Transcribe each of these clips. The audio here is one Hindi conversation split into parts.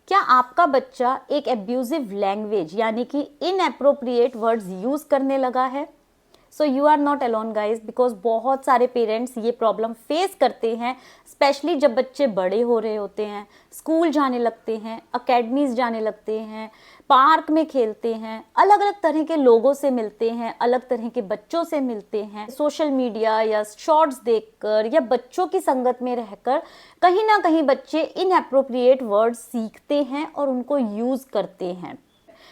क्या आपका बच्चा एक एब्यूजिव लैंग्वेज यानी कि इनएप्रोप्रिएट वर्ड्स यूज करने लगा है? So you are not alone guys, because बहुत सारे पेरेंट्स ये प्रॉब्लम फेस करते हैं, स्पेशली जब बच्चे बड़े हो रहे होते हैं, स्कूल जाने लगते हैं, अकेडमीज जाने लगते हैं, पार्क में खेलते हैं, अलग अलग तरह के लोगों से मिलते हैं, अलग तरह के बच्चों से मिलते हैं, सोशल मीडिया या शॉर्ट्स देखकर या बच्चों की संगत में रहकर कहीं ना कहीं बच्चे इनएप्रोप्रिएट वर्ड्स सीखते हैं और उनको यूज करते हैं,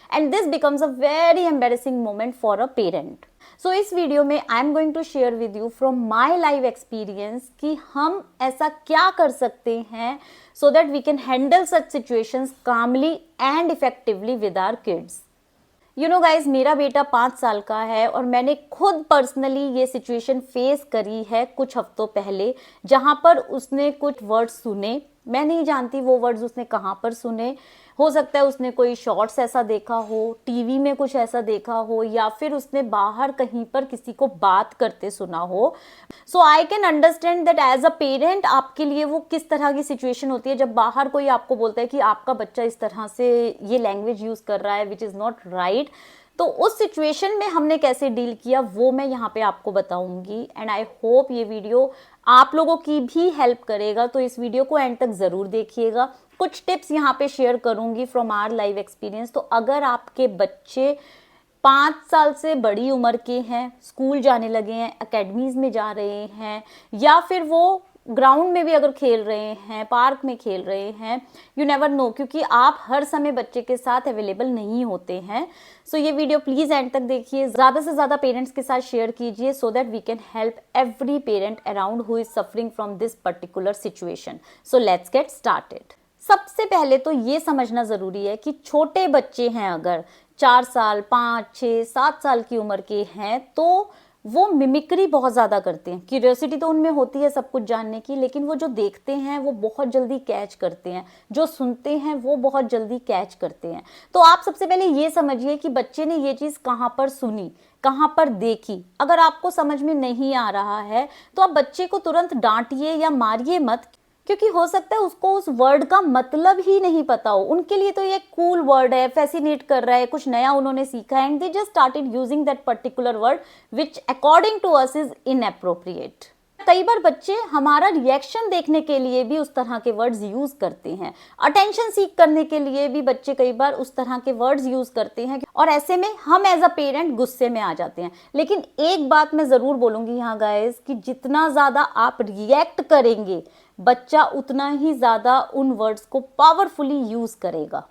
and this becomes a very embarrassing moment for a parent. So इस वीडियो में I am going to share with you from my live experience कि हम ऐसा क्या कर सकते हैं so that we can handle such situations calmly and effectively with our kids. You know guys, मेरा बेटा 5 साल का है और मैंने खुद पर्सनली ये सिचुएशन फेस करी है कुछ हफ्तों पहले, जहां पर उसने कुछ वर्ड्स सुने। मैं नहीं जानती वो वर्ड्स उसने कहाँ पर सुने। हो सकता है उसने कोई शॉर्ट्स ऐसा देखा हो, टीवी में कुछ ऐसा देखा हो, या फिर उसने बाहर कहीं पर किसी को बात करते सुना हो। So I can understand that as a parent आपके लिए वो किस तरह की सिचुएशन होती है जब बाहर कोई आपको बोलता है कि आपका बच्चा इस तरह से ये लैंग्वेज यूज कर रहा है विच इज नॉट राइट। तो उस सिचुएशन में हमने कैसे डील किया वो मैं यहाँ पे आपको बताऊंगी, एंड आई होप ये वीडियो आप लोगों की भी हेल्प करेगा। तो इस वीडियो को एंड तक जरूर देखिएगा। कुछ टिप्स यहाँ पे शेयर करूंगी फ्रॉम आवर लाइव एक्सपीरियंस। तो अगर आपके बच्चे 5 साल से बड़ी उम्र के हैं, स्कूल जाने लगे हैं, एकेडमीज में जा रहे हैं, या फिर वो ग्राउंड में भी अगर खेल रहे हैं, पार्क में खेल रहे हैं, यू नेवर नो, क्योंकि आप हर समय बच्चे के साथ अवेलेबल नहीं होते हैं। सो ये वीडियो प्लीज एंड तक देखिए, ज्यादा से ज्यादा पेरेंट्स के साथ शेयर कीजिए so that we can help every parent around who is suffering from this particular situation. So let's get started. सबसे पहले तो ये समझना जरूरी है कि छोटे बच्चे हैं, अगर 4 साल, 5, 6, 7 साल की उम्र के हैं, तो वो मिमिक्री बहुत ज्यादा करते हैं। क्यूरियोसिटी तो उनमें होती है सब कुछ जानने की, लेकिन वो जो देखते हैं वो बहुत जल्दी कैच करते हैं, जो सुनते हैं वो बहुत जल्दी कैच करते हैं। तो आप सबसे पहले ये समझिए कि बच्चे ने ये चीज कहाँ पर सुनी, कहाँ पर देखी। अगर आपको समझ में नहीं आ रहा है तो आप बच्चे को तुरंत डांटिए या मारिए मत, क्योंकि हो सकता है उसको उस वर्ड का मतलब ही नहीं पता हो। उनके लिए तो ये कूल वर्ड है, फैसिनेट कर रहा है, कुछ नया उन्होंने सीखा है, and they just started using that particular word which according to us is inappropriate. कई बार बच्चे हमारा रिएक्शन देखने के लिए भी उस तरह के वर्ड्स यूज करते हैं। अटेंशन सीख करने के लिए भी बच्चे कई बार उस तरह के वर्ड्स यूज करते हैं, और ऐसे में हम एज अ पेरेंट गुस्से में आ जाते हैं। लेकिन एक बात मैं जरूर बोलूंगी यहाँ गाइस, कि जितना ज्यादा आप रिएक्ट करेंगे बच्चा उतना ही ज्यादा उन वर्ड्स को पावरफुली यूज करेगा।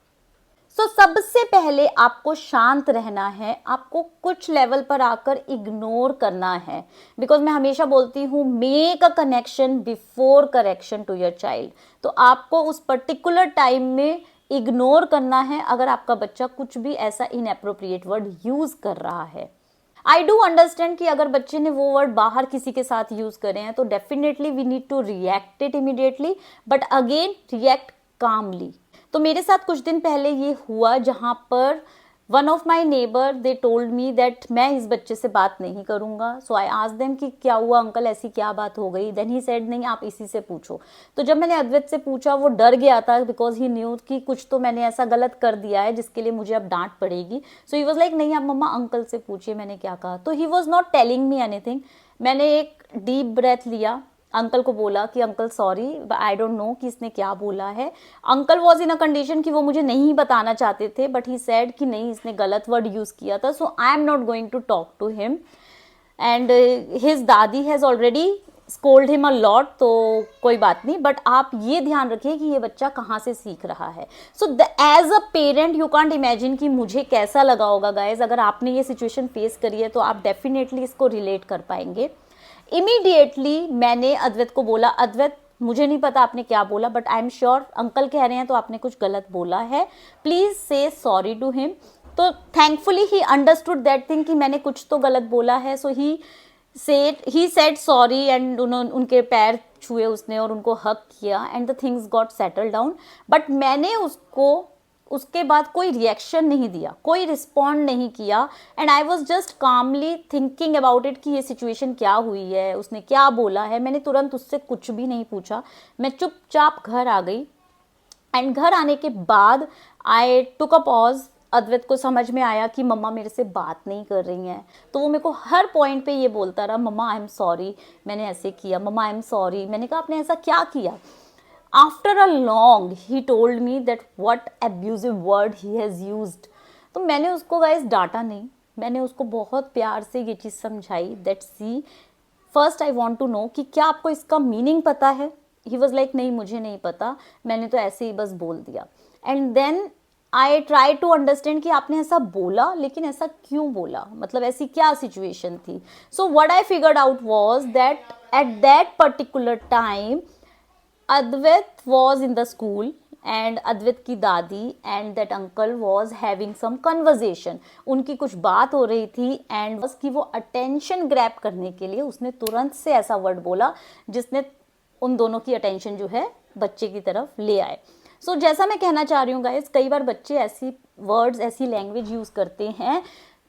सो सबसे पहले आपको शांत रहना है, आपको कुछ लेवल पर आकर इग्नोर करना है, बिकॉज मैं हमेशा बोलती हूँ make a connection before correction to your child. तो आपको उस पर्टिकुलर टाइम में इग्नोर करना है अगर आपका बच्चा कुछ भी ऐसा इनएप्रोप्रिएट वर्ड यूज कर रहा है। आई डू अंडरस्टैंड कि अगर बच्चे ने वो वर्ड बाहर किसी के साथ यूज करे हैं तो definitely we need to react it immediately, but again react calmly. तो मेरे साथ कुछ दिन पहले ये हुआ जहां पर one of my neighbour they told me that मैं इस बच्चे से बात नहीं करूंगा। सो आई आस्क्ड देम कि क्या हुआ अंकल, ऐसी क्या बात हो गई। देन ही सेड नहीं, आप इसी से पूछो। तो जब मैंने अद्वैत से पूछा वो डर गया था, बिकॉज ही न्यू कि कुछ तो मैंने ऐसा गलत कर दिया है जिसके लिए मुझे अब डांट पड़ेगी। सो ही वॉज लाइक नहीं, आप मम्मा अंकल से पूछिए मैंने क्या कहा। तो he was not telling me anything. मैंने एक डीप ब्रेथ लिया, अंकल को बोला कि uncle sorry, I don't know कि इसने क्या बोला है। Uncle was in a condition कि वो मुझे नहीं बताना चाहते थे, बट ही सेड कि नहीं इसने गलत वर्ड यूज किया था, so I am not going to talk to him, and his dadi has already scolded him a lot. तो कोई बात नहीं, बट आप ये ध्यान रखिए कि ये बच्चा कहाँ से सीख रहा है। So as a parent you can't imagine कि मुझे कैसा लगा होगा गाइज। अगर आपने ये सिचुएशन फेस करी है तो आप डेफिनेटली इसको रिलेट कर पाएंगे। इमीडिएटली मैंने अद्वैत को बोला, अद्वैत मुझे नहीं पता आपने क्या बोला, but I am sure uncle कह रहे हैं तो आपने कुछ गलत बोला है, प्लीज से सॉरी टू हिम। तो thankfully he understood that thing कि मैंने कुछ तो गलत बोला है। सो ही सेड सॉरी, एंड उनके पैर छुए उसने और उनको हक किया, and the things got settle down. But मैंने उसके बाद कोई रिएक्शन नहीं दिया, कोई रिस्पॉन्ड नहीं किया, and I was just calmly thinking about it कि ये सिचुएशन क्या हुई है, उसने क्या बोला है। मैंने तुरंत उससे कुछ भी नहीं पूछा, मैं चुपचाप घर आ गई। एंड घर आने के बाद आई टुक अ पॉज। अद्वैत को समझ में आया कि मम्मा मेरे से बात नहीं कर रही हैं, तो वो मेरे को हर पॉइंट पे ये बोलता रहा, मम्मा आई एम सॉरी, मैंने ऐसे किया, मम्मा आई एम सॉरी। मैंने कहा आपने ऐसा क्या किया? After a long he told me that what abusive word he has used. तो मैंने उसको गाइस डांटा नहीं, मैंने उसको बहुत प्यार से ये चीज़ समझाई that see first I want to know कि क्या आपको इसका मीनिंग पता है? ही वॉज लाइक नहीं मुझे नहीं पता, मैंने तो ऐसे ही बस बोल दिया। And then I try to understand कि आपने ऐसा बोला, लेकिन ऐसा क्यों बोला, मतलब ऐसी क्या सिचुएशन थी? So what I figured out was that at that particular time Advait was in the school and Advait की दादी and that uncle was having some conversation. उनकी कुछ बात हो रही थी and बस कि वो attention grab करने के लिए उसने तुरंत से ऐसा वर्ड बोला जिसने उन दोनों की attention जो है बच्चे की तरफ ले आए। So जैसा मैं कहना चाह रही हूँ गाइस, कई बार बच्चे ऐसी वर्ड्स ऐसी लैंग्वेज यूज करते हैं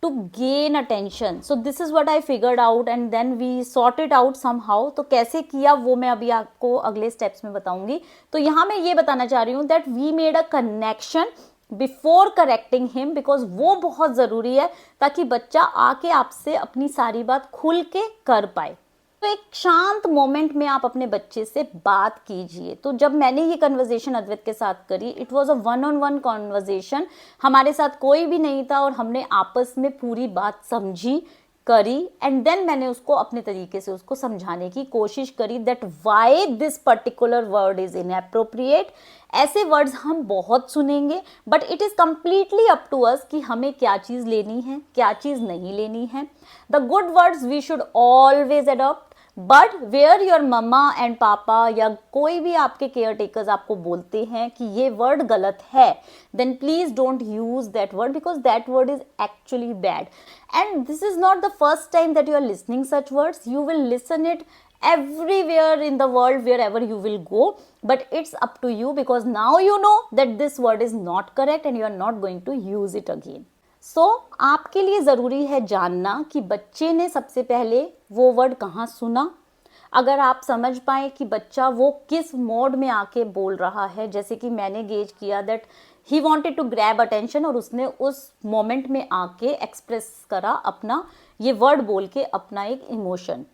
to gain attention. So this is what I figured out and then we sort it out somehow. तो कैसे किया वो मैं अभी आपको अगले स्टेप्स में बताऊंगी। तो यहाँ मैं ये बताना चाह रही हूँ that we made a connection before correcting him because वो बहुत ज़रूरी है ताकि बच्चा आके आपसे अपनी सारी बात खुल के कर पाए। तो एक शांत मोमेंट में आप अपने बच्चे से बात कीजिए। तो जब मैंने ये कन्वर्सेशन अद्वैत के साथ करी, it was a one on one conversation, हमारे साथ कोई भी नहीं था और हमने आपस में पूरी बात समझी करी एंड देन मैंने उसको अपने तरीके से उसको समझाने की कोशिश करी that why this particular word is inappropriate. ऐसे वर्ड्स हम बहुत सुनेंगे but it is completely up to us कि हमें क्या चीज लेनी है क्या चीज नहीं लेनी है। The good words we should always adopt, but where your mamma and papa या कोई भी आपके केयर टेकर्स आपको बोलते हैं कि ये वर्ड गलत है, then please don't use that word because that word is actually bad. And this is not the first time that you are listening such words, you will listen it everywhere in the world wherever you will go, but it's up to you because now you know that this word is not correct and you are not going to use it again. So आपके लिए ज़रूरी है जानना कि बच्चे ने सबसे पहले वो वर्ड कहाँ सुना। अगर आप समझ पाए कि बच्चा वो किस मोड में आके बोल रहा है, जैसे कि मैंने गेज किया that he wanted to grab attention और उसने उस मोमेंट में आके एक्सप्रेस करा अपना ये वर्ड बोल के अपना एक इमोशन।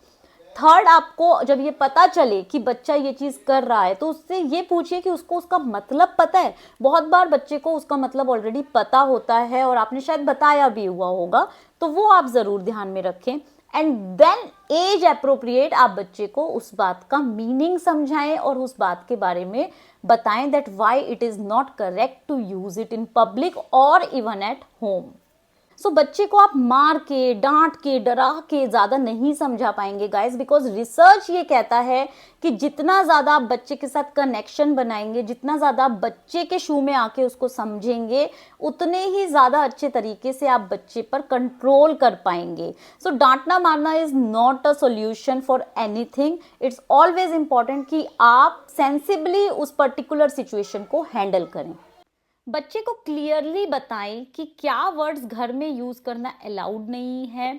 थर्ड, आपको जब ये पता चले कि बच्चा ये चीज कर रहा है तो उससे ये पूछिए कि उसको उसका मतलब पता है। बहुत बार बच्चे को उसका मतलब ऑलरेडी पता होता है और आपने शायद बताया भी हुआ होगा, तो वो आप जरूर ध्यान में रखें। एंड देन एज अप्रोप्रिएट आप बच्चे को उस बात का मीनिंग समझाएं और उस बात के बारे में बताएं that why it is not correct to use it in public और इवन एट होम। सो बच्चे को आप मार के डांट के डरा के ज्यादा नहीं समझा पाएंगे गाइस, बिकॉज रिसर्च ये कहता है कि जितना ज्यादा आप बच्चे के साथ कनेक्शन बनाएंगे, जितना ज्यादा आप बच्चे के शू में आके उसको समझेंगे, उतने ही ज्यादा अच्छे तरीके से आप बच्चे पर कंट्रोल कर पाएंगे। सो डांटना मारना is not a solution for anything. It's always important कि आप सेंसिबली उस पर्टिकुलर सिचुएशन को हैंडल करें। बच्चे को क्लियरली बताएं कि क्या वर्ड्स घर में यूज करना अलाउड नहीं है,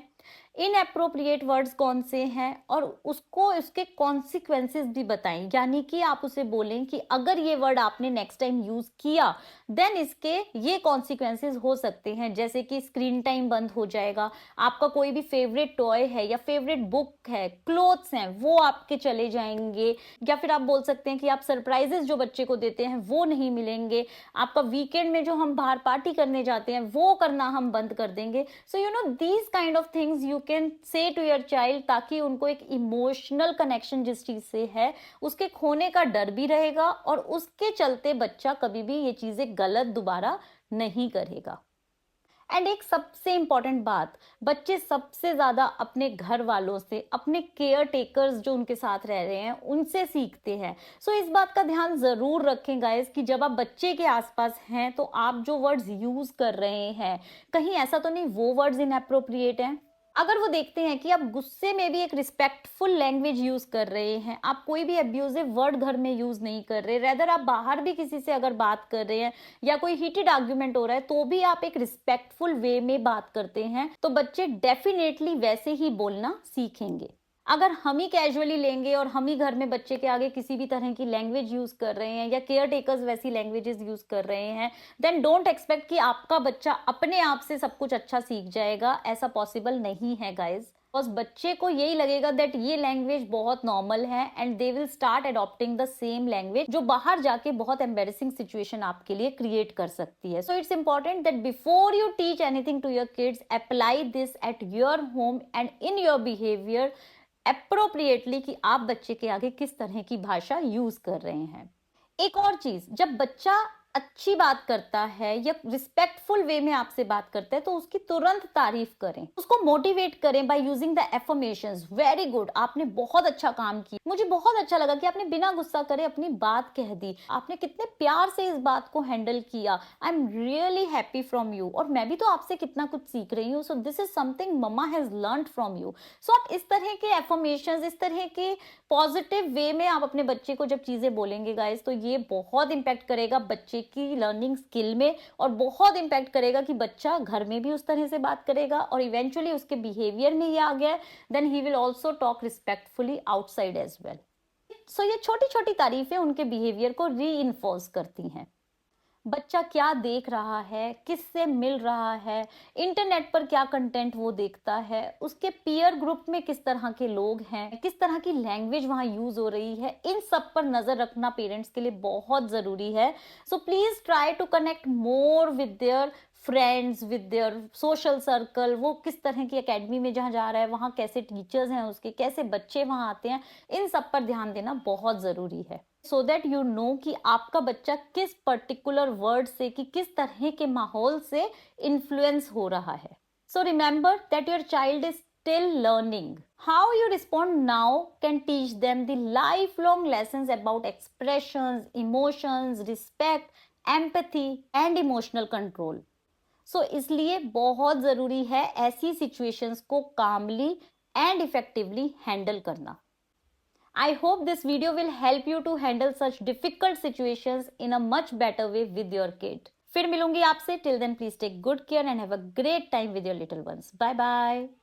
इनएप्रोप्रिएट वर्ड्स कौन से हैं, और उसको इसके कॉन्सिक्वेंसेस भी बताएं। यानी कि आप उसे बोलें कि अगर ये वर्ड आपने नेक्स्ट टाइम यूज किया देन इसके ये कॉन्सिक्वेंसेस हो सकते हैं, जैसे कि स्क्रीन टाइम बंद हो जाएगा, आपका कोई भी फेवरेट टॉय है या फेवरेट बुक है, क्लोथ्स हैं, वो आपके चले जाएंगे, या फिर आप बोल सकते हैं कि आप सरप्राइजेस जो बच्चे को देते हैं वो नहीं मिलेंगे, आपका वीकेंड में जो हम बाहर पार्टी करने जाते हैं वो करना हम बंद कर देंगे। So you know these kind of things you can say to your child, ताकि उनको एक इमोशनल कनेक्शन जिस चीज से है उसके खोने का डर भी रहेगा और उसके चलते बच्चा कभी भी ये चीजें गलत दोबारा नहीं करेगा। एंड एक सबसे इंपॉर्टेंट बात, बच्चे सबसे ज्यादा अपने घर वालों से, अपने केयर टेकर्स जो उनके साथ रह रहे हैं उनसे सीखते हैं। सो इस बात का ध्यान जरूर रखें गाइस कि जब आप बच्चे के आसपास हैं तो आप जो वर्ड्स यूज कर रहे हैं कहीं ऐसा तो नहीं वो वर्ड्स इनएप्रोप्रिएट हैं। अगर वो देखते हैं कि आप गुस्से में भी एक रिस्पेक्टफुल लैंग्वेज यूज कर रहे हैं, आप कोई भी अब्यूजिव वर्ड घर में यूज नहीं कर रहे, रेदर आप बाहर भी किसी से अगर बात कर रहे हैं या कोई हीटेड आर्ग्यूमेंट हो रहा है तो भी आप एक रिस्पेक्टफुल वे में बात करते हैं, तो बच्चे डेफिनेटली वैसे ही बोलना सीखेंगे। अगर हम ही कैजुअली लेंगे और हम ही घर में बच्चे के आगे किसी भी तरह की लैंग्वेज यूज कर रहे हैं या केयर टेकर्स वैसी लैंग्वेजेस यूज कर रहे हैं, देन डोंट एक्सपेक्ट कि आपका बच्चा अपने आप से सब कुछ अच्छा सीख जाएगा। ऐसा पॉसिबल नहीं है गाइज। बस बच्चे को यही लगेगा दैट ये लैंग्वेज बहुत नॉर्मल है and they will start adopting the same language, जो बाहर जाके बहुत एम्बेरसिंग सिचुएशन आपके लिए क्रिएट कर सकती है। So it's important that before you teach anything to your kids, apply this at your home and in your behaviour appropriately, कि आप बच्चे के आगे किस तरह की भाषा यूज कर रहे हैं। एक और चीज, जब बच्चा अच्छी बात करता है या रिस्पेक्टफुल वे में आपसे बात करता है तो उसकी तुरंत तारीफ करें, उसको मोटिवेट करें by using the affirmations. Very good, आपने बहुत अच्छा काम किया, मुझे बहुत अच्छा लगा कि आपने बिना गुस्सा करे अपनी बात कह दी, आपने कितने प्यार से इस बात को हैंडल किया, I am really happy from you, और मैं भी तो आपसे कितना कुछ सीख रही हूँ, so this is something mamma has learn from you. So आप इस तरह के एफर्मेशंस, इस तरह के पॉजिटिव वे में आप अपने बच्चे को जब चीजें बोलेंगे गाइस, तो ये बहुत इंपैक्ट करेगा बच्चे की लर्निंग स्किल में, और बहुत इंपैक्ट करेगा कि बच्चा घर में भी उस तरह से बात करेगा और इवेंचुअली उसके बिहेवियर में ये आ गया, then he will also talk respectfully outside as well. So ये छोटी छोटी तारीफें उनके बिहेवियर को री करती हैं। बच्चा क्या देख रहा है, किससे मिल रहा है, इंटरनेट पर क्या कंटेंट वो देखता है, उसके पीयर ग्रुप में किस तरह के लोग हैं, किस तरह की लैंग्वेज वहां यूज हो रही है, इन सब पर नजर रखना पेरेंट्स के लिए बहुत जरूरी है। So please try to connect more with their friends, with their social circle. वो किस तरह की एकेडमी में जहां जा रहा है, वहां कैसे टीचर्स हैं उसके, कैसे बच्चे वहां आते हैं, इन सब पर ध्यान देना बहुत जरूरी है, सो दैट यू नो कि आपका बच्चा किस पर्टिकुलर वर्ड से, कि किस तरह के माहौल से इन्फ्लुएंस हो रहा है। So remember that your child is still learning. How you respond now can teach them the lifelong lessons about expressions, emotions, respect, empathy and emotional control. So इसलिए बहुत जरूरी है ऐसी situations को calmly and effectively handle करना। I hope this video will help you to handle such difficult situations in a much better way with your kid. फिर मिलूंगी आपसे, till then please take good care and have a great time with your little ones. Bye bye.